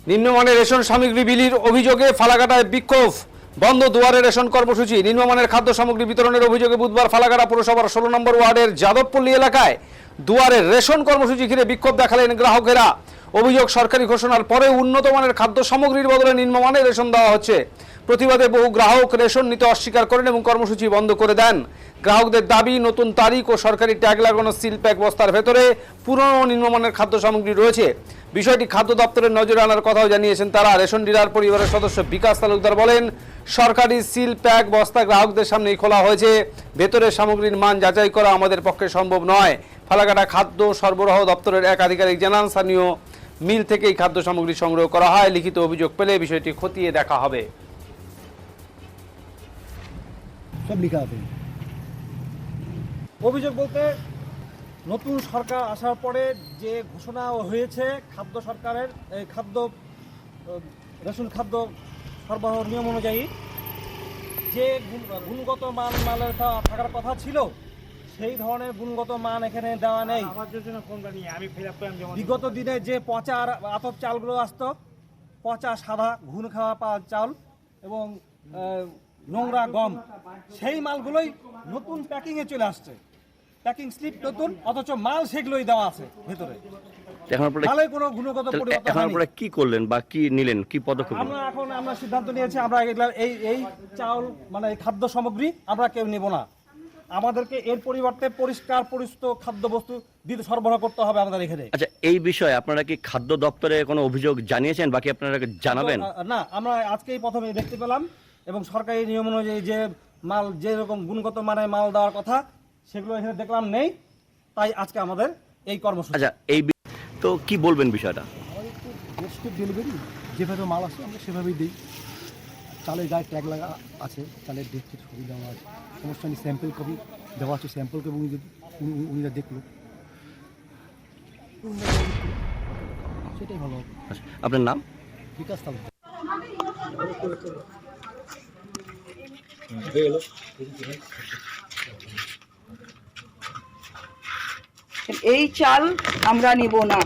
নিম্নমানের রেশন সামগ্রী বিলির অভিযোগে ফালাকাটায় বিক্ষোভ, বন্ধ দুয়ারে রেশন কর্মসূচি। নিম্নমানের খাদ্য সামগ্রী বিতরণের অভিযোগে বুধবার ফালাকাটা পুরসভার 16 নম্বর ওয়ার্ডের যাদবপল্লী এলাকায় দুয়ারে রেশন কর্মসূচি ঘিরে বিক্ষোভ দেখালেন গ্রাহকেরা। অভিযোগ, সরকারি ঘোষণার পরে উন্নত মানের খাদ্য সামগ্রীর বদলে নিম্নমানের রেশন দেওয়া হচ্ছে। প্রতিবাদে বহু গ্রাহক রেশন নিতে অস্বীকার করেন এবং কর্মসূচি বন্ধ করে দেন। গ্রাহকদের দাবি, নতুন তারিখ ও সরকারি ট্যাগ লাগানো সিল প্যাক বস্তার ভেতরে পুরনো ও নিম্নমানের খাদ্য সামগ্রী রয়েছে। বিষয়টি খাদ্য দপ্তরের নজরে আনার কথাও জানিয়েছেন তারা। রেশন ডিলার পরিবারের সদস্য বিকাশ তালুকদার বলেন, সরকারি সিল প্যাক বস্তা গ্রাহকদের সামনেই খোলা হয়েছে। ভেতরের সামগ্রীর মান যাচাই করা আমাদের পক্ষে সম্ভব নয়। ফালাকাটা খাদ্য সরবরাহ দপ্তরের এক আধিকারিক জানান, স্থানীয় মিল থেকেই খাদ্য সামগ্রী সংগ্রহ করা হয়। লিখিত অভিযোগ পেলে বিষয়টি খতিয়ে দেখা হবে। সব লেখা আছে। অভিযোগ বলতে, নতুন সরকার আসার পরে যে ঘোষণা হয়েছে খাদ্য সরকারের এই রেশন খাদ্য সরবরাহ নিয়ম অনুযায়ী যে গুণগত মালের থাকার কথা ছিল, সেই ধরনের গুণগত মান এখানে দেওয়া নেই। বিগত দিনে যে পচা আর আতপ চালগুলো আসতো, পচা সাদা ঘুণ খাওয়া চাল এবং নোংরা গম, সেই মালগুলোই নতুন প্যাকিংয়ে চলে আসছে। প্যাকিং স্লিপ নতুন, অথচ মাল সেগুলোই দেওয়া আছে ভেতরে। মালের কোনো গুণগত পরিবর্তন হয়নি। আপনারা কি করলেন বা কি নিলেন, কি পদক্ষেপ? আমরা সিদ্ধান্ত নিয়েছি, আমরা এই চাউল মানে খাদ্য সামগ্রী আমরা কেউ নেব না। আমাদেরকে এর পরিবর্তে পরিষ্কার পরিচ্ছন্ন খাদ্যবস্তু দিতে সরবরাহ করতে হবে আমাদের এখানে। আচ্ছা, এই বিষয়ে আপনারা কি খাদ্য দপ্তরে কোনো অভিযোগ জানিয়েছেন, বাকি আপনারা জানাবেন? না, আমরা আজকেই প্রথমে দেখতে পেলাম এবং সরকারি নিয়ম অনুযায়ী যে মাল যেরকম গুণগত মানের মাল দেওয়ার কথা সেগুলো এখানে দেখলাম নেই, তাই আজকে আমাদের এই কর্মসূচি। আচ্ছা, তো কি বলবেন বিষয়টা? আমাদের তো ডোরস্টেপ ডেলিভারি, যেভাবে মাল আসে আমরা সেভাবেই দিই। চালের গায়ে ট্যাগ লাগা আছে, চালের ডেট ছবি দেওয়া আছে, সমস্যা নেই। স্যাম্পল কপি দেওয়া আছে, স্যাম্পল কপি উনিরা দেখলো, সেটাই ভালো হবে। আচ্ছা, আপনার নাম? বিকাশ তালুকদার। এই চাল আমরা নিব না।